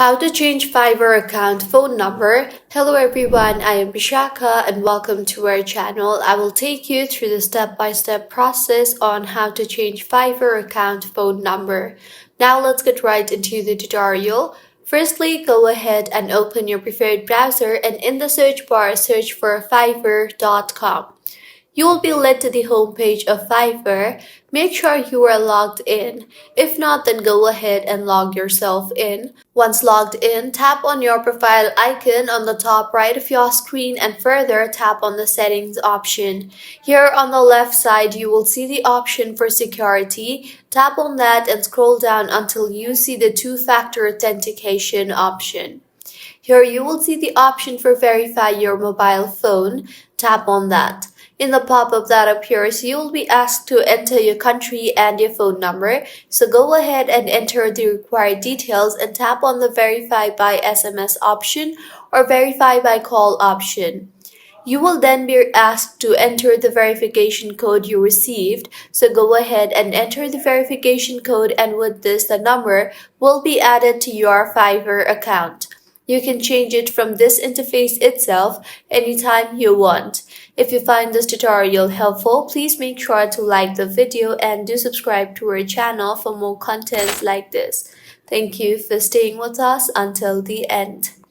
How to change Fiverr account phone number. Hello everyone, I am Bishaka and welcome to our channel. I will take you through the step-by-step process on how to change Fiverr account phone number. Now let's get right into the tutorial. Firstly, go ahead and open your preferred browser and in the search bar, search for fiverr.com. You will be led to the homepage of Fiverr. Make sure you are logged in. If not, then go ahead and log yourself in. Once logged in, tap on your profile icon on the top right of your screen and further tap on the settings option. Here on the left side, you will see the option for security. Tap on that and scroll down until you see the two-factor authentication option. Here you will see the option for verify your mobile phone. Tap on that. In the pop-up that appears, you will be asked to enter your country and your phone number. So go ahead and enter the required details and tap on the verify by SMS option or verify by call option. You will then be asked to enter the verification code you received. So go ahead and enter the verification code, and with this, the number will be added to your Fiverr account. You can change it from this interface itself anytime you want. If you find this tutorial helpful, please make sure to like the video and do subscribe to our channel for more content like this. Thank you for staying with us until the end.